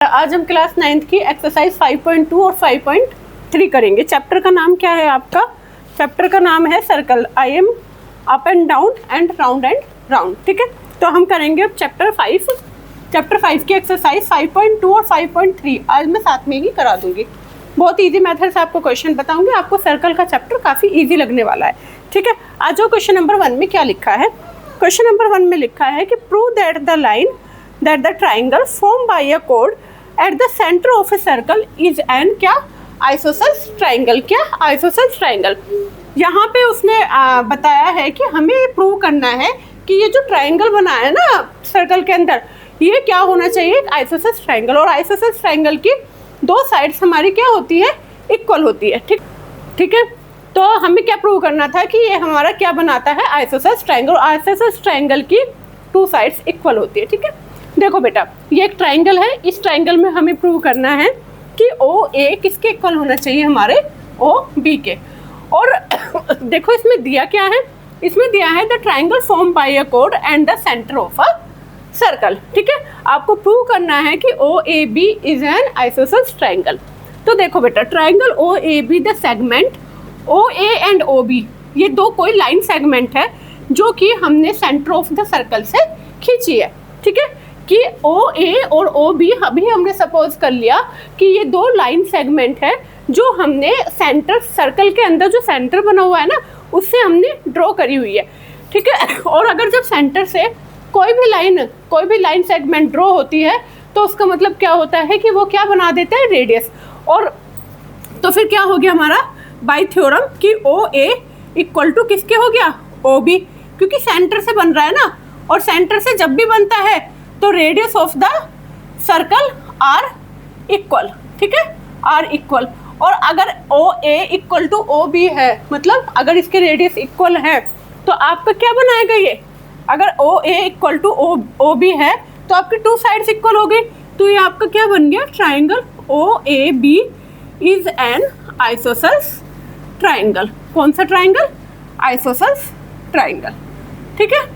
आज हम class 9th की एक्सरसाइज 5.2 और 5.3 करेंगे। चैप्टर का नाम क्या है आपका? चैप्टर का नाम है circle. I am up and down and round. ठीक है, तो हम करेंगे अब चैप्टर 5 की एक्सरसाइज 5.2 और 5.3 आज मैं साथ में ही करा दूंगी। बहुत इजी मेथड से आपको क्वेश्चन बताऊंगी। आपको सर्कल का चैप्टर काफ़ी इजी लगने वाला है। ठीक है, आज जो क्वेश्चन नंबर 1 में क्या लिखा है? क्वेश्चन नंबर 1 में लिखा है कि prove that the line that the triangle form by a कोड at the centre of a circle is an क्या? Isosceles triangle. क्या? Isosceles triangle. यहाँ पे उसने बताया है कि हमें प्रूव करना है कि ये जो ट्राइंगल बना है ना सर्कल के अंदर, ये क्या होना चाहिए? Isosceles triangle. और आइसोसेल्स ट्राइंगल की दो साइड्स हमारी क्या होती है? इक्वल होती है। ठीक है, तो हमें क्या प्रूव करना था कि ये हमारा क्या बनाता है? Isosceles triangle. और आइसोसेल्स ट्राइंगल की टू साइड्स इक्वल होती है। ठीक है, देखो बेटा, ये एक ट्राइंगल है। इस ट्राइंगल में हमें प्रूव करना है कि ओ ए किसके इक्वल होना चाहिए? हमारे ओ बी के। और देखो इसमें दिया क्या है? इसमें दिया है the triangle form by a कोड and the centre of a circle. ठीक है, आपको प्रूव करना है कि O A B is an isosceles triangle. तो देखो बेटा, triangle O A B the segment O A and O B, ये दो कोई लाइन सेगमेंट है जो कि हमने सेंटर ऑफ द सर्कल से खींची है। ठीक है, कि ओ ए और ओ बी अभी हमने सपोज कर लिया कि ये दो लाइन सेगमेंट है जो हमने सेंटर सर्कल के अंदर जो सेंटर बना हुआ है ना उससे हमने ड्रॉ करी हुई है। ठीक है, और अगर जब सेंटर से कोई भी लाइन सेगमेंट ड्रॉ होती है तो उसका मतलब क्या होता है कि वो क्या बना देता है? रेडियस। और तो फिर क्या हो गया हमारा बाय थ्योरम कि ओ ए इक्वल टू किसके हो गया? ओ बी, क्योंकि सेंटर से बन रहा है ना, और सेंटर से जब भी बनता है तो radius of the circle are equal. ठीक है, आर इक्वल। और अगर O A equal to O B है, मतलब अगर इसके रेडियस इक्वल है तो आपका क्या बनाएगा ये? अगर O A equal to O B है तो आपकी टू साइड्स इक्वल हो गई, तो ये आपका क्या बन गया? Triangle O A B is an isosceles triangle. कौन सा ट्राइंगल? Isosceles triangle. ठीक है,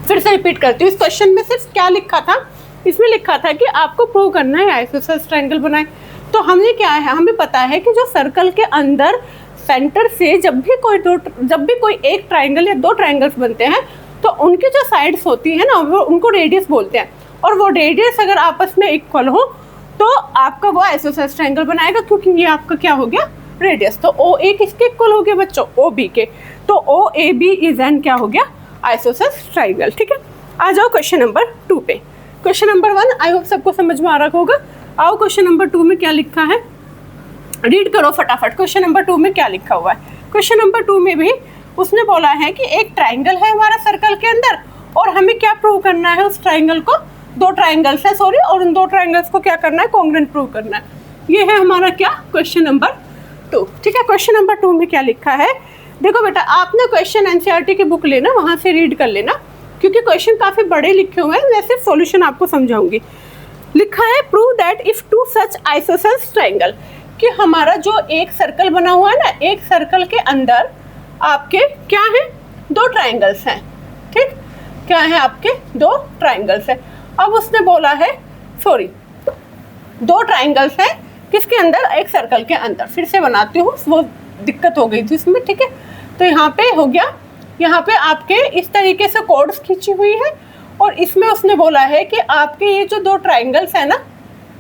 फिर से रिपीट करती हूँ। इस क्वेश्चन में सिर्फ क्या लिखा था? इसमें लिखा था कि आपको प्रूव करना है आइसोसेल्स ट्राइंगल बनाए। तो हमने क्या है, हमें पता है कि जो सर्कल के अंदर सेंटर से जब भी कोई एक ट्राइंगल या दो ट्राइंगल्स बनते हैं तो उनकी जो साइड्स होती है ना वो उनको रेडियस बोलते हैं। और वो रेडियस अगर आपस में इक्वल हो तो आपका वो आइसोसेल्स ट्राइंगल बनाएगा, क्योंकि ये आपका क्या हो गया? रेडियस। तो ओ ए किसके इक्वल हो गया बच्चों? ओ बी के। तो ओ ए बी इज एन क्या हो गया? Isosceles triangle. ठीक है, आ जाओ क्वेश्चन नंबर 2 पे। क्वेश्चन नंबर 1 आई होप सबको समझ में आ रहा होगा। आओ क्वेश्चन नंबर 2 में क्या लिखा है, रीड करो फटाफट। क्वेश्चन नंबर 2 में क्या लिखा हुआ है? क्वेश्चन नंबर 2 में भी उसने बोला है कि एक ट्राइंगल है हमारा सर्कल के अंदर और हमें क्या प्रूव करना है? उस ट्राइंगल को, दो ट्राइंगल्स है सॉरी, और उन दो ट्राइंगल्स को क्या करना है? कॉन्ग्रुएंट प्रूव करना है। ये है हमारा क्या? Question number 2। ठीक है, क्वेश्चन नंबर 2 में क्या लिखा है? देखो बेटा, आपने क्वेश्चन एनसीईआरटी की बुक लेना, वहाँ से रीड कर लेना, क्योंकि क्वेश्चन काफ़ी बड़े लिखे हुए हैं। मैं सिर्फ सॉल्यूशन आपको समझाऊंगी। लिखा है prove that if two such isosceles triangle, कि हमारा जो एक सर्कल बना हुआ है ना, एक सर्कल के अंदर आपके क्या है? दो ट्राइंगल्स हैं। ठीक, क्या है? आपके दो ट्राइंगल्स हैं। अब उसने बोला है सॉरी, दो ट्राइंगल्स हैं किसके अंदर? एक सर्कल के अंदर। फिर से बनाती हूँ, वो दिक्कत हो गई थी इसमें। ठीक है, तो यहाँ पे हो गया, यहाँ पे आपके इस तरीके से कॉर्ड्स खींची हुई है और इसमें उसने बोला है कि आपके ये जो दो ट्राइंगल्स है ना,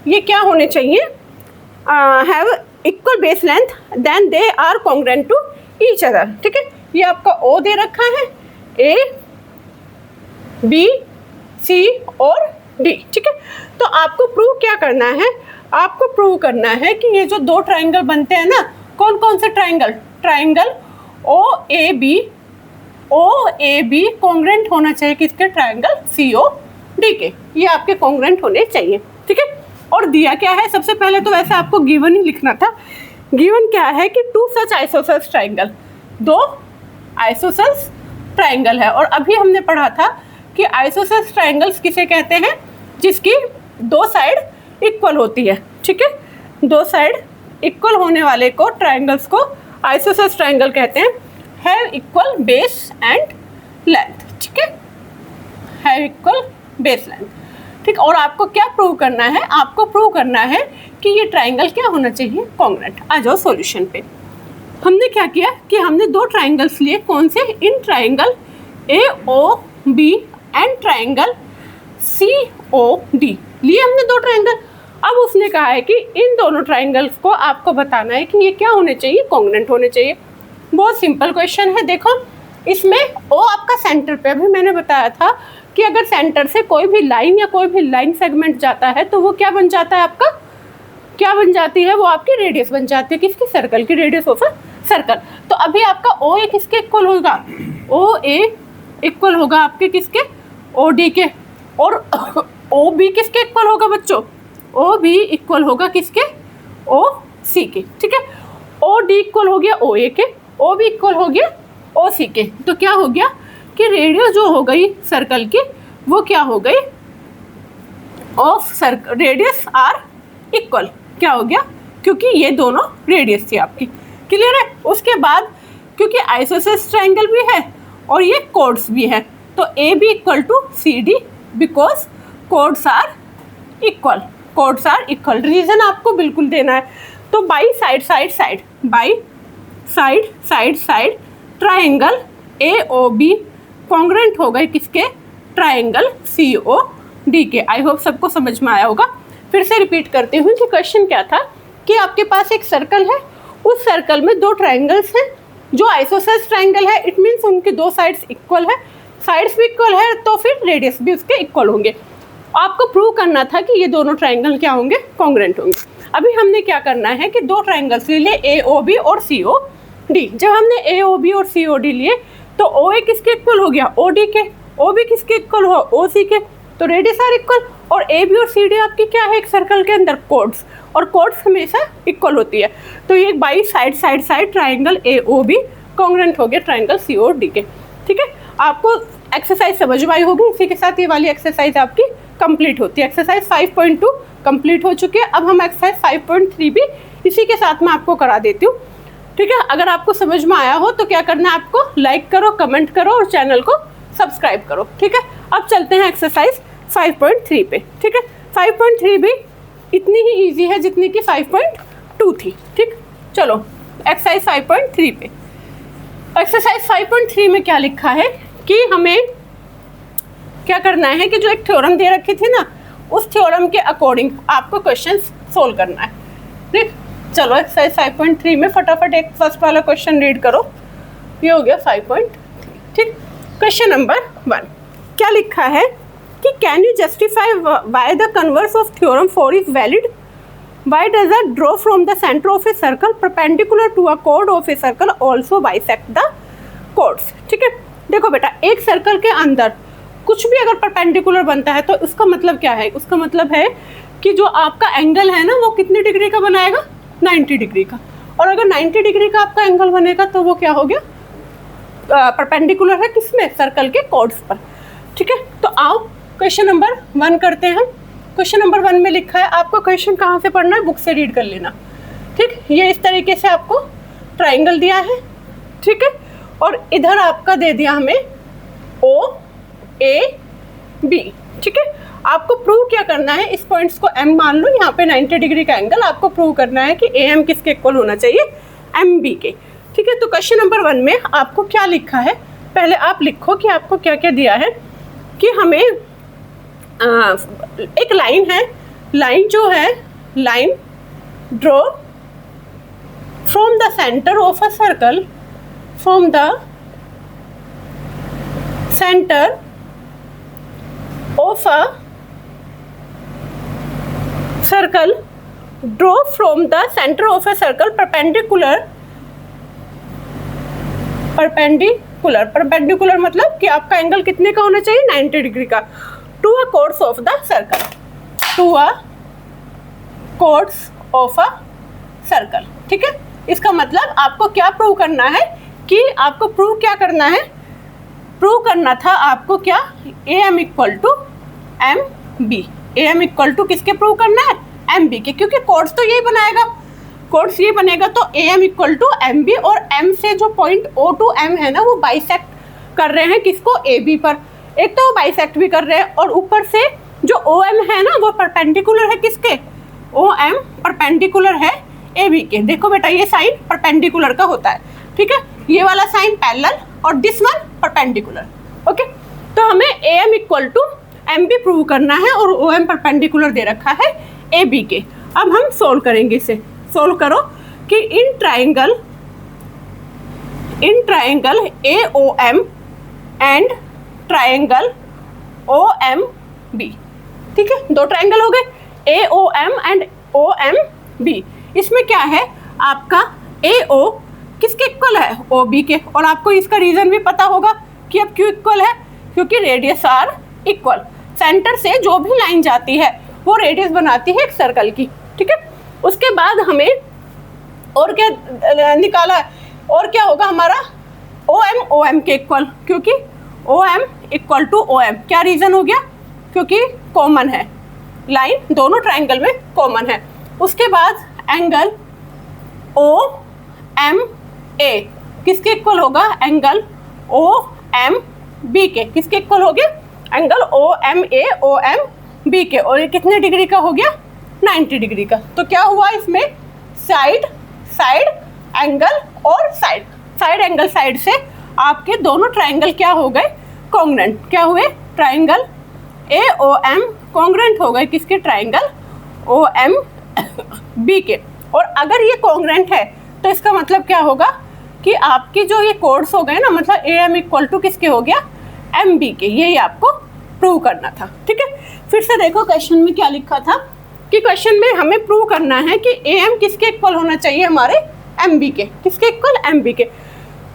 ये क्या होने चाहिए? Have equal base length then they are congruent to each other. ठीक है, ये आपका ओ दे रखा है, ए बी सी और डी। ठीक है, तो आपको प्रूव क्या करना है? आपको प्रूव करना है कि ये जो दो ट्राइंगल बनते हैं ना, कौन कौन से triangle? Triangle O A B congruent होना चाहिए किसके? ट्राइंगल सी ओ डी के। ये आपके कॉन्ग्रुएंट होने चाहिए। ठीक है, और दिया क्या है? सबसे पहले तो वैसे आपको गिवन ही लिखना था। गिवन क्या है कि टू सच आइसोसेल्स ट्राइंगल, दो आइसोसेल्स ट्राइंगल है। और अभी हमने पढ़ा था कि आइसोसेल्स ट्राइंगल्स किसे कहते हैं? जिसकी दो साइड इक्वल होती है। ठीक है, दो साइड इक्वल होने वाले को ट्राइंगल्स को आइसोसेल्स ट्राइंगल कहते हैं। Have equal base and length. ठीक है, हैव इक्वल बेस लेंथ। ठीक। और आपको क्या प्रूव करना है, आपको प्रूव करना है कि ये ट्राइंगल क्या होना चाहिए, कॉन्ग्रुएंट। आ जाओ सॉल्यूशन पे। हमने क्या किया कि हमने दो ट्राइंगल्स लिए, कौन से, in triangle AOB and triangle COD लिए हमने दो ट्राइंगल। अब उसने कहा है कि इन दोनों ट्राइंगल्स को आपको बताना है कि ये क्या होने चाहिए, कॉन्ग्रुएंट होने चाहिए। बहुत सिंपल क्वेश्चन है। देखो इसमें O आपका सेंटर पे, अभी मैंने बताया था कि अगर सेंटर से कोई भी लाइन या कोई भी लाइन सेगमेंट जाता है तो वो क्या बन जाता है, आपका क्या बन जाती है, वो आपकी रेडियस बन जाती है, किसकी, सर्कल की, रेडियस ऑफ अ सर्कल। तो अभी आपका OA किसके इक्वल होगा, OA इक्वल होगा आपके किसके, OD के। और OB किसके इक्वल होगा बच्चों, OB इक्वल होगा किसके, OC के। ठीक है, OD इक्वल हो गया OA के, OB इक्वल हो गया OC के। तो क्या हो गया कि रेडियस जो हो गई सर्कल की वो क्या हो गई, of circle radius are equal, क्या हो गया, क्योंकि ये दोनों रेडियस थी आपकी। क्लियर है। उसके बाद क्योंकि आइसोसेलेस ट्राइंगल भी है और ये कोड्स भी है, तो AB equal to CD because chords are equal, chords are equal. Reason आपको बिल्कुल देना है। तो by side side side, by side side side triangle AOB congruent हो गए किसके, ट्राइंगल COD के। आई होप सबको समझ में आया होगा। फिर से रिपीट करती हूँ कि क्वेश्चन क्या था कि आपके पास एक सर्कल है, उस सर्कल में दो ट्राइंगल्स हैं जो आइसोसेलेस ट्राइंगल है, इट मीन्स उनकी दो साइड्स इक्वल है, साइड्स भी इक्वल है तो फिर रेडियस भी उसके इक्वल होंगे। आपको प्रूव करना था कि ये दोनों ट्राइंगल क्या होंगे, कॉन्ग्रुएंट होंगे। अभी हमने क्या करना है कि दो ट्राइंगल्स ले लिए AOB और COD। जब हमने AOB और COD लिए तो OA किसके इक्वल हो गया, OD के, OB किसके इक्वल हुआ, OC के। तो रेडियस आर इक्वल। और AB और CD आपकी क्या है, एक सर्कल के अंदर कोड्स, और कोड्स हमेशा इक्वल होती है। तो ये by side side side triangle AOB congruent हो गया ट्राइंगल COD के। ठीक है, आपको एक्सरसाइज समझ में आई होगी। इसी के साथ ये वाली एक्सरसाइज आपकी कंप्लीट होती है। एक्सरसाइज 5.2 कंप्लीट हो चुकी है। अब हम एक्सरसाइज 5.3 भी इसी के साथ में आपको करा देती हूँ। ठीक है, अगर आपको समझ में आया हो तो क्या करना है, आपको लाइक करो, कमेंट करो और चैनल को सब्सक्राइब करो। ठीक है, अब चलते हैं एक्सरसाइज 5.3 पे। ठीक है, 5.3 भी इतनी ही इजी है जितनी कि 5.2 थी। ठीक, चलो एक्सरसाइज 5.3 पे। एक्सरसाइज 5.3 में क्या लिखा है कि हमें क्या करना है कि जो एक थ्योरम दे रखी थी ना, उस थ्योरम के अकॉर्डिंग आपको क्वेश्चन सोल्व करना है। ठीक, चलो एक्सरसाइज 5.3 में फटाफट एक फर्स्ट वाला क्वेश्चन रीड करो। ये हो गया 5.3। ठीक, क्वेश्चन नंबर 1 क्या लिखा है कि can you justify why the converse of theorem 4 is valid, why does a draw from the centre of a circle perpendicular to a कोड of a circle also bisect the chords. ठीक है, देखो बेटा, एक सर्कल के अंदर कुछ भी अगर परपेंडिकुलर बनता है तो उसका मतलब क्या है, उसका मतलब है कि जो आपका एंगल है ना वो कितनी डिग्री का बनाएगा, 90 डिग्री का। और अगर 90 डिग्री का आपका एंगल बनेगा तो वो क्या हो गया, परपेंडिकुलर है किसमें, सर्कल के कोड्स पर। ठीक है, तो आओ क्वेश्चन नंबर 1 करते हैं। क्वेश्चन नंबर 1 में लिखा है, आपको क्वेश्चन कहाँ से पढ़ना है, बुक से रीड कर लेना। ठीक, ये इस तरीके से आपको ट्राइंगल दिया है। ठीक है, और इधर आपका दे दिया हमें OAB। ठीक है, आपको प्रूव क्या करना है, इस पॉइंट्स को M मान लो, यहाँ पे 90 डिग्री का एंगल आपको प्रूव करना है कि AM किसके इक्वल होना चाहिए, MB के। ठीक है, तो क्वेश्चन नंबर 1 में आपको क्या लिखा है, पहले आप लिखो कि आपको क्या क्या दिया है। कि हमें एक लाइन है, लाइन जो है, line draw from the centre of a circle, from the centre of a circle, draw from the centre of a circle perpendicular मतलब कि आपका एंगल कितने का होना चाहिए, 90 डिग्री का, to a course of the circle, to a course of a circle. ठीक है, इसका मतलब आपको क्या प्रूव करना है कि आपको प्रूव क्या करना है, प्रूव करना था आपको क्या, AM equal to MB। AM equal to किसके प्रूव करना है, MB के, क्योंकि कोड्स तो यही बनाएगा, कोड्स ये बनेगा। तो AM इक्वल टू MB, और M से जो पॉइंट O टू M है ना वो बाइसेक्ट कर रहे हैं किसको, AB पर। एक तो वो बाइसेक्ट भी कर रहे हैं और ऊपर से जो ओ एम है ना वो परपेंडिकुलर है किसके, ओ एम परपेंडिकुलर है ए बी के। देखो बेटा ये साइन परपेंडिकुलर का होता है, ठीक है, ये वाला साइन पैरेलल और दिस वन परपेंडिकुलर। ओके, तो हमें A M equal to M B prove करना है और ओ एम परपेंडिकुलर दे रखा है ए बी के। अब हम सोल्व करेंगे इसे। सोल्व करो कि in triangle A O M and triangle O M B, ठीक है, दो ट्राइंगल हो गए A O M and O M B. इसमें क्या है आपका ए ओ किसके इक्वल है, ओ बी के। और आपको इसका रीजन भी पता होगा कि अब क्यों इक्वल है, क्योंकि रेडियस आर इक्वल। सेंटर से जो भी लाइन जाती है वो रेडियस बनाती है एक सर्कल की, ठीक है। उसके बाद हमें और क्या निकाला है, और क्या होगा हमारा ओ एम के इक्वल, क्योंकि O M equal to O M. क्या रीज़न हो गया, क्योंकि कॉमन है, लाइन दोनों ट्राइंगल में कॉमन है। उसके बाद एंगल ओ एम ए किसके इक्वल होगा, एंगल ओ एम बी के। किसके इक्वल हो गया, एंगल ओ एम बी के। और ये कितने डिग्री का हो गया, 90 डिग्री का। तो क्या हुआ इसमें, साइड एंगल और साइड एंगल साइड से आपके दोनों ट्राइंगल क्या हो गए, कॉन्ग्रुएंट। क्या हुए, triangle A O M congruent हो गए किसके, ट्राइंगल ओ एम बी के। और अगर ये कॉन्ग्रुएंट है तो इसका मतलब क्या होगा कि आपके जो ये कोड्स हो गए ना, मतलब ए एम इक्वल टू किसके हो गया, एम बी के। यही आपको प्रूव करना था, ठीक है। फिर से देखो क्वेश्चन में क्या लिखा था कि क्वेश्चन में हमें प्रूव करना है कि ए एम किसके इक्वल होना चाहिए, हमारे एम बी के। किसके इक्वल, एम बी के।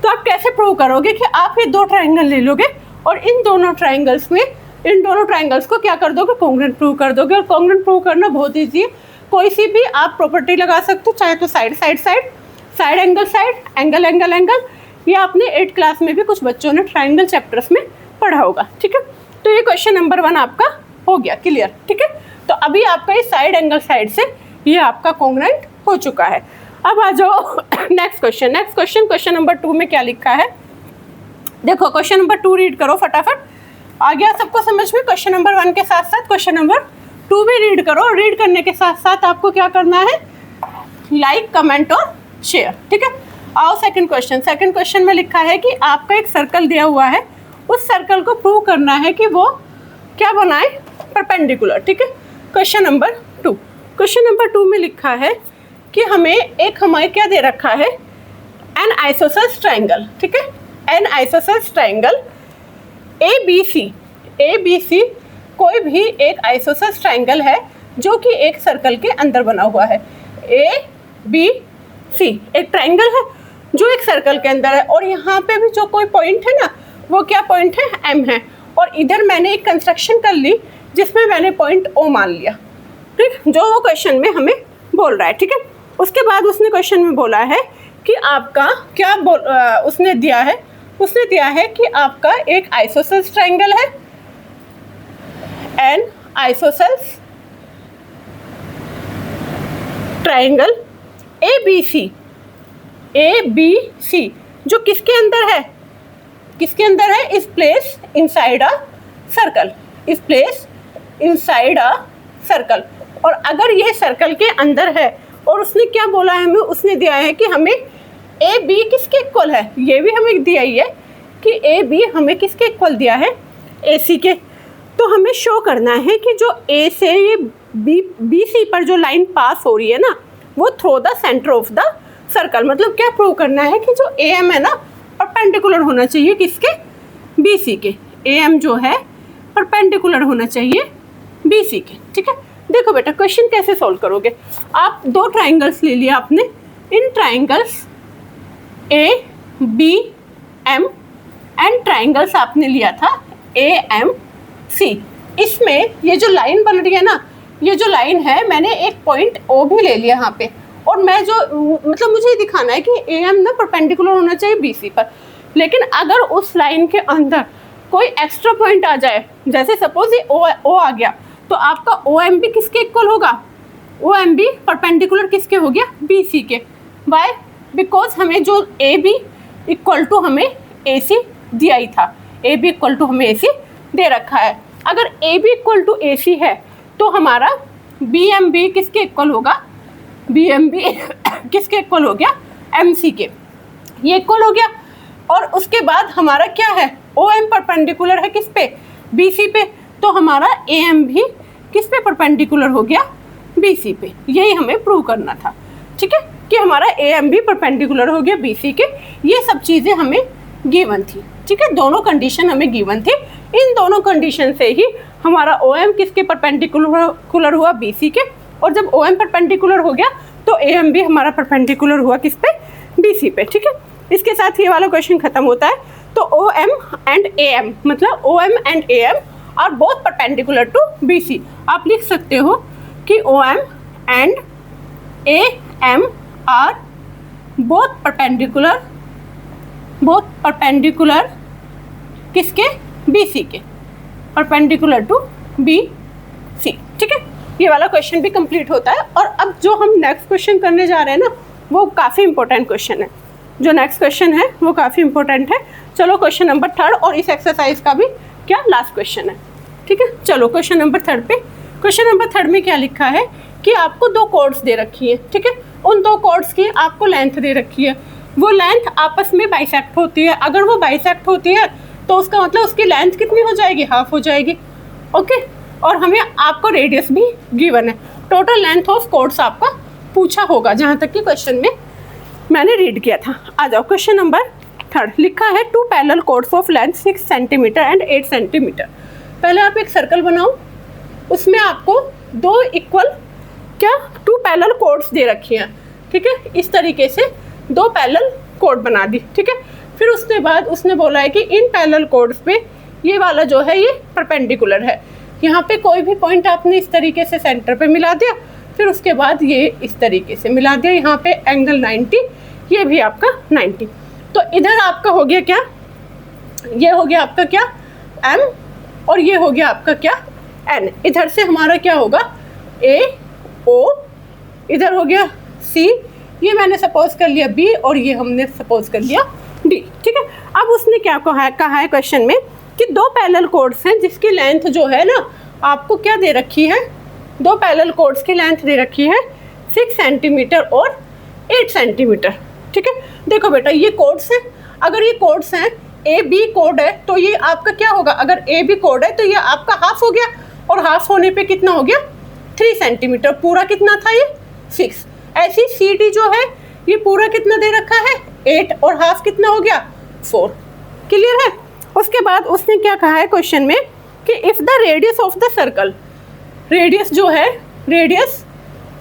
तो आप कैसे प्रूव करोगे कि आप ये दो ट्राइंगल ले लोगे और इन दोनों ट्राइंगल्स को क्या कर दोगे, कॉन्ग्रुएंट प्रूव कर दोगे। और कॉन्ग्रुएंट प्रूव करना बहुत ईजी है, कोई सी भी आप प्रॉपर्टी लगा सकते हो, चाहे तो साइड एंगल। ये आपने 8th क्लास में भी कुछ बच्चों ने ट्राइंगल चैप्टर्स में पढ़ा होगा, ठीक है। तो ये क्वेश्चन नंबर 1 आपका हो गया क्लियर, ठीक है। तो अभी आपका ये साइड एंगल साइड से ये आपका कॉन्ग्रुएंट हो चुका है। अब आ जाओ नेक्स्ट क्वेश्चन नंबर 2 में क्या लिखा है। देखो क्वेश्चन नंबर 2 रीड करो फटाफट। आ गया सबको समझ में, क्वेश्चन नंबर 1 के साथ साथ क्वेश्चन नंबर 2 भी रीड करो। रीड करने के साथ साथ आपको क्या करना है, लाइक कमेंट और शेयर, ठीक है। आओ सेकंड क्वेश्चन में लिखा है कि आपका एक सर्कल दिया हुआ है, उस सर्कल को प्रूव करना है कि वो क्या बनाए, परपेंडिकुलर, ठीक है। क्वेश्चन नंबर 2 में लिखा है कि हमें क्या दे रखा है, एन आइसोसेलेस ट्राइंगल, ठीक है। An isosceles triangle A B C कोई भी एक आइसोसेलेस ट्राइंगल है जो कि एक सर्कल के अंदर बना हुआ है। ए बी सी एक ट्राइंगल है जो एक सर्कल के अंदर है, और यहाँ पे भी जो कोई पॉइंट है ना, वो क्या पॉइंट है, एम है। और इधर मैंने एक कंस्ट्रक्शन कर ली जिसमें मैंने पॉइंट ओ मान लिया, ठीक, जो वो क्वेश्चन में हमें बोल रहा है, ठीक है। उसके बाद उसने क्वेश्चन में बोला है कि आपका क्या उसने दिया है कि आपका एक आइसोसेलेस ट्राइंगल है, an isosceles triangle A B C जो किसके अंदर है, इस प्लेस इनसाइड अ सर्कल। और अगर यह सर्कल के अंदर है, और उसने क्या बोला है हमें, उसने दिया है कि हमें ए बी किसके इक्वल है, ये भी हमें दिया ही है कि ए बी हमें किसके इक्वल दिया है, ए सी के। तो हमें शो करना है कि जो ए से ये बी सी पर जो लाइन पास हो रही है ना, वो through the centre of the circle. मतलब क्या प्रूव करना है कि जो ए एम है ना, परपेंडिकुलर होना चाहिए किसके, बी सी के। ए एम जो है परपेंडिकुलर होना चाहिए बी सी के, ठीक है। देखो बेटा क्वेश्चन कैसे सॉल्व करोगे, आप दो ट्राइंगल्स ले लिया आपने, इन triangles A B M and triangles आपने लिया था ए एम सी। इसमें ये जो लाइन बन रही है ना, ये जो लाइन है, मैंने एक पॉइंट ओ भी ले लिया यहाँ पे, और मैं जो मतलब मुझे दिखाना है कि ए एम ना परपेंडिकुलर होना चाहिए बी सी पर। लेकिन अगर उस लाइन के अंदर कोई एक्स्ट्रा पॉइंट आ जाए, जैसे सपोज ये ओ आ गया, तो आपका ओ एम बी किसके इक्वल होगा, ओ एम बी परपेंडिकुलर किसके हो गया, बी सी के। वाई, बिकॉज हमें जो ए बी इक्वल टू हमें ए सी दिया ही था, ए बी इक्वल टू हमें ए सी दे रखा है। अगर ए बी इक्वल टू ए सी है तो हमारा बी एम बी किसके इक्वल होगा, बी एम बी किसके इक्वल हो गया, एम सी के, ये इक्वल हो गया। और उसके बाद हमारा क्या है, ओ एम परपेंडिकुलर है किस पे, बी सी पे, तो हमारा ए एम भी किस पे परपेंडिकुलर हो गया, बी सी पे। यही हमें प्रूव करना था, ठीक है, कि हमारा ए एम भी परपेंडिकुलर हो गया बी सी के। ये सब चीज़ें हमें गिवन थी, ठीक है, दोनों कंडीशन हमें गिवन थी। इन दोनों कंडीशन से ही हमारा ओ एम किसके परपेंडिकुलर हुआ, बी सी के। और जब ओ एम परपेंडिकुलर हो गया तो ए एम भी हमारा परपेंडिकुलर हुआ किस पे, बी सी पे, ठीक है। इसके साथ ये वाला क्वेश्चन खत्म होता है। तो O M and A M, मतलब O M and A M are both perpendicular to B C. आप लिख सकते हो कि O M and A M are both perpendicular किसके, बी सी के, परपेंडिकुलर टू बी सी, ठीक है। ये वाला क्वेश्चन भी कंप्लीट होता है। और अब जो हम नेक्स्ट क्वेश्चन करने जा रहे हैं ना, वो काफ़ी इंपॉर्टेंट क्वेश्चन है। जो नेक्स्ट क्वेश्चन है वो काफ़ी इंपॉर्टेंट है। चलो क्वेश्चन नंबर 3 और इस एक्सरसाइज का भी क्या लास्ट क्वेश्चन है, ठीक है। चलो क्वेश्चन नंबर 3 पे। क्वेश्चन नंबर 3 में क्या लिखा है कि आपको 2 कॉर्ड्स दे रखी है, ठीक है। उन 2 कॉर्ड्स की आपको लेंथ दे रखी है। वो लेंथ आपस में बाइसेक्ट होती है। अगर वो बाइसेक्ट होती है तो उसका मतलब उसकी लेंथ कितनी हो जाएगी, हाफ हो जाएगी, ओके। और हमें आपको रेडियस भी गिवन है। टोटल लेंथ ऑफ कॉर्ड्स आपका पूछा होगा, जहाँ तक कि क्वेश्चन में मैंने रीड किया था। आ जाओ क्वेश्चन नंबर 3। लिखा है 2 parallel chords of length 6 centimetre and 8 centimetre. पहले आप एक सर्कल बनाओ, उसमें आपको 2 इक्वल क्या 2 पैरेलल कॉर्ड्स दे रखी हैं, ठीक है। इस तरीके से 2 पैरेलल कॉर्ड बना दी, ठीक है। फिर उसके बाद उसने बोला है कि इन पैरेलल कॉर्ड्स पे ये वाला जो है ये परपेंडिकुलर है। यहाँ पे कोई भी पॉइंट आपने इस तरीके से सेंटर पे मिला दिया, फिर उसके बाद ये इस तरीके से मिला दिया। यहाँ पे एंगल 90, ये भी आपका 90। तो इधर आपका हो गया क्या, ये हो गया आपका क्या M, और ये हो गया आपका क्या N। इधर से हमारा क्या होगा A O, इधर हो गया C, ये मैंने सपोज कर लिया B, और ये हमने सपोज कर लिया D, ठीक है। अब उसने क्या कहा है क्वेश्चन में कि 2 पैरेलल कॉर्ड्स हैं जिसकी लेंथ जो है ना आपको क्या दे रखी है, 2 पैरेलल कॉर्ड्स की लेंथ दे रखी है 6 सेंटीमीटर और 8 सेंटीमीटर, ठीक है। देखो बेटा ये कॉर्ड्स हैं, अगर ये कॉर्ड्स हैं ए बी कॉर्ड है तो ये आपका क्या होगा, अगर ए बी कॉर्ड है तो ये आपका हाफ हो गया, और हाफ होने पे कितना हो गया 3 सेंटीमीटर। पूरा कितना था ये 6। ऐसी सी डी जो है ये पूरा कितना दे रखा है 8, और हाफ कितना हो गया 4। क्लियर है। उसके बाद उसने क्या कहा है क्वेश्चन में कि if the radius of the circle, radius जो है रेडियस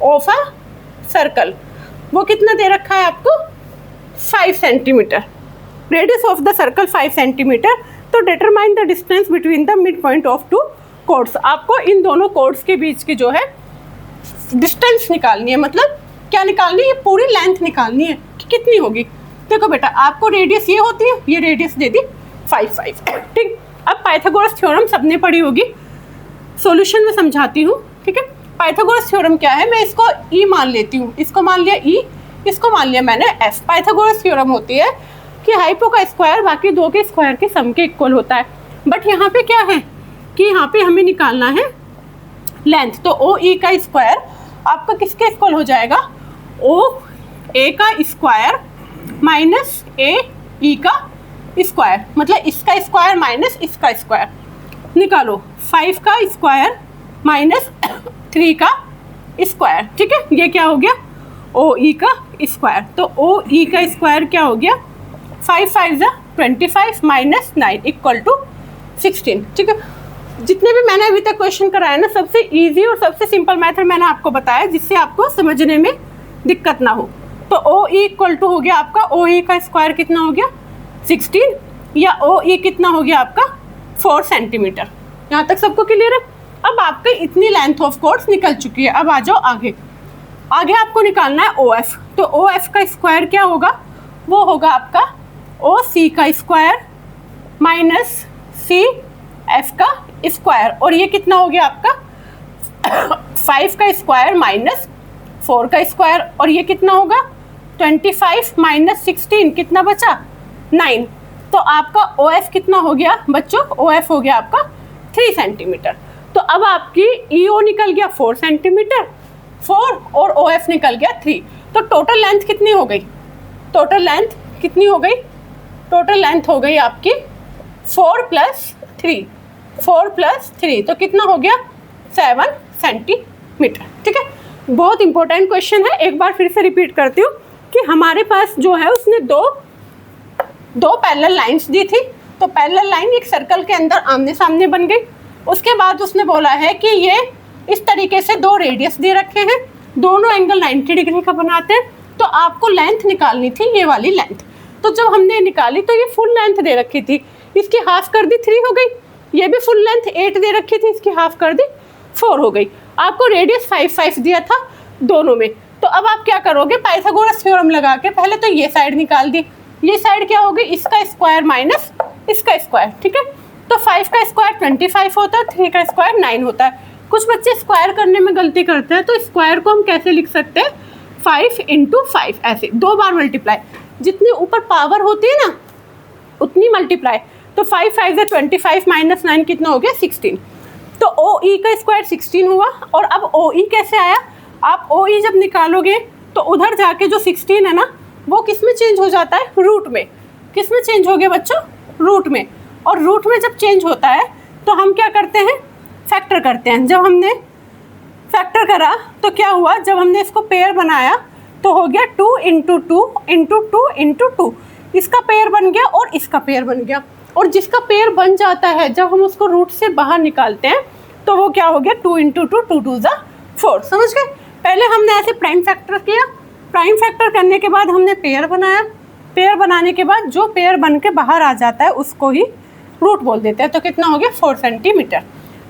ऑफ अ सर्कल वो कितना दे रखा है आपको 5 centimetre. Radius of the circle 5 centimetre. तो determine the distance between the midpoint of 2 chords. आपको इन दोनों कॉर्ड्स के बीच की जो है डिस्टेंस निकालनी है, मतलब क्या निकालनी है, पूरी लेंथ निकालनी है कि कितनी होगी। देखो बेटा आपको रेडियस ये होती है, ये रेडियस दे दी 5 ठीक। अब पाइथागोरस थ्योरम सबने पढ़ी होगी, सॉल्यूशन में समझाती हूँ, ठीक है। पाइथागोरस थ्योरम क्या है, मैं इसको ई मान लेती हूँ, इसको मान लिया ई, इसको मान लिया मैंने एफ। पाइथागोरस थ्योरम होती है कि हाइपो का स्क्वायर बाकी 2 के स्क्वायर के सम के इक्वल होता है। बट यहाँ पे क्या है कि यहाँ पे हमें निकालना है लेंथ, तो ओ ई का स्क्वायर आपका किसके इक्वल हो जाएगा, ओ ए का स्क्वायर माइनस ए ई का स्क्वायर, मतलब इसका स्क्वायर माइनस इसका स्क्वायर। निकालो 5 का स्क्वायर माइनस 3 का स्क्वायर, ठीक है। ये क्या हो गया ओ ई का स्क्वायर। तो ओ ई का स्क्वायर क्या हो गया 5 5 25 माइनस 9 इक्वल टू 16, ठीक है। जितने भी मैंने अभी तक क्वेश्चन कराया ना, सबसे इजी और सबसे सिंपल मेथड मैंने आपको बताया जिससे आपको समझने में दिक्कत ना हो। तो ओ ई इक्वल टू हो गया आपका ओ ई का स्क्वायर कितना हो गया 16, या ओ ई कितना हो गया आपका 4 सेंटीमीटर। यहाँ तक सबको क्लियर है। अब आपकी इतनी लेंथ ऑफ कॉर्ड्स निकल चुकी है। अब आ जाओ आगे, आगे आपको निकालना है ओ एफ। तो ओ एफ का स्क्वायर क्या होगा, वो होगा आपका ओ सी का स्क्वायर माइनस सी एफ का स्क्वायर, और ये कितना हो गया आपका 5 का स्क्वायर माइनस 4 का स्क्वायर, और ये कितना होगा 25 माइनस 16 कितना बचा 9। तो आपका ओ एफ कितना हो गया बच्चों, ओ एफ हो गया आपका 3 सेंटीमीटर। तो अब आपकी EO निकल गया 4 सेंटीमीटर, 4 और OF निकल गया 3। तो टोटल लेंथ कितनी हो गई? टोटल लेंथ कितनी हो गई? टोटल लेंथ हो गई आपकी 4 + 3, 4 + 3 तो कितना हो गया? 7 सेंटीमीटर। ठीक है, बहुत इंपॉर्टेंट क्वेश्चन है। एक बार फिर से रिपीट करती हूँ कि हमारे पास जो है उसने दो पैरेलल लाइंस दी थी। तो पैरेलल लाइन एक सर्कल के अंदर आमने सामने बन गई। उसके बाद उसने बोला है कि ये इस तरीके से 2 रेडियस दे रखे हैं, दोनों एंगल 90 डिग्री का बनाते हैं। तो आपको लेंथ निकालनी थी, ये वाली लेंथ। तो जब हमने निकाली तो ये फुल लेंथ दे रखी थी, इसकी हाफ कर दी 3 हो गई। ये भी फुल लेंथ 8 दे रखी थी, इसकी हाफ कर दी 4 हो गई। आपको रेडियस 5 दिया था दोनों में। तो अब आप क्या करोगे? पाइथागोरस थ्योरम लगा के पहले तो ये साइड निकाल दी। ये साइड क्या होगी? इसका स्क्वायर माइनस इसका स्क्वायर। ठीक है, तो 5 का स्क्वायर 25 होता है, 3 का स्क्वायर 9 होता है। कुछ बच्चे स्क्वायर करने में गलती करते हैं, तो स्क्वायर को हम कैसे लिख सकते हैं? 5 × 5, ऐसे 2 बार मल्टीप्लाई। जितनी ऊपर पावर होती है ना उतनी मल्टीप्लाई। तो 5 5 = 25 - 9 कितना हो गया? 16। तो OE का स्क्वायर 16 हुआ। और अब OE कैसे आया? आप OE जब निकालोगे तो उधर जाके जो 16 है ना वो किस में चेंज हो जाता है? रूट में। किस में चेंज हो गया बच्चों? रूट में। और रूट में जब चेंज होता है तो हम क्या करते हैं? फैक्टर करते हैं। जब हमने फैक्टर करा तो क्या हुआ? जब हमने इसको पेयर बनाया तो हो गया 2 × 2 × 2 × 2। इसका पेयर बन गया और इसका पेयर बन गया। और जिसका पेयर बन जाता है जब हम उसको रूट से बाहर निकालते हैं तो वो क्या हो गया? 2 × 2 2 2 = 4। समझ गए? पहले हमने ऐसे प्राइम फैक्टर किया, प्राइम फैक्टर करने के बाद हमने पेयर बनाया। पेयर बनाने के बाद जो पेयर बन के बाहर आ जाता है उसको ही रूट बोल देते हैं। तो कितना हो गया? 4 सेंटीमीटर।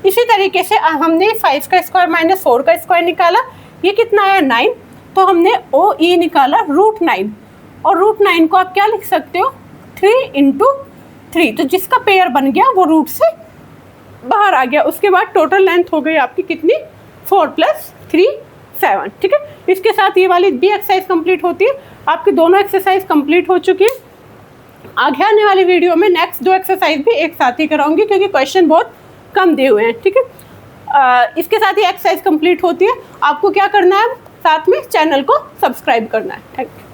इसी तरीके से हमने 5 का स्क्वायर माइनस 4 का स्क्वायर निकाला, ये कितना आया? 9। तो हमने OE निकाला √9। और √9 को आप क्या लिख सकते हो? 3 × 3। तो जिसका पेयर बन गया वो रूट से बाहर आ गया। उसके बाद टोटल लेंथ हो गई आपकी कितनी? 4 + 3 7। ठीक है, इसके साथ ये वाली भी एक्सरसाइज कंप्लीट होती है। आपकी दोनों एक्सरसाइज कंप्लीट हो चुकी है। आगे आने वाली वीडियो में नेक्स्ट 2 एक्सरसाइज भी एक साथ ही कराऊंगी क्योंकि क्वेश्चन बहुत कम दिए हुए हैं। ठीक है, इसके साथ ही एक्सरसाइज कंप्लीट होती है। आपको क्या करना है? साथ में चैनल को सब्सक्राइब करना है। Thank you.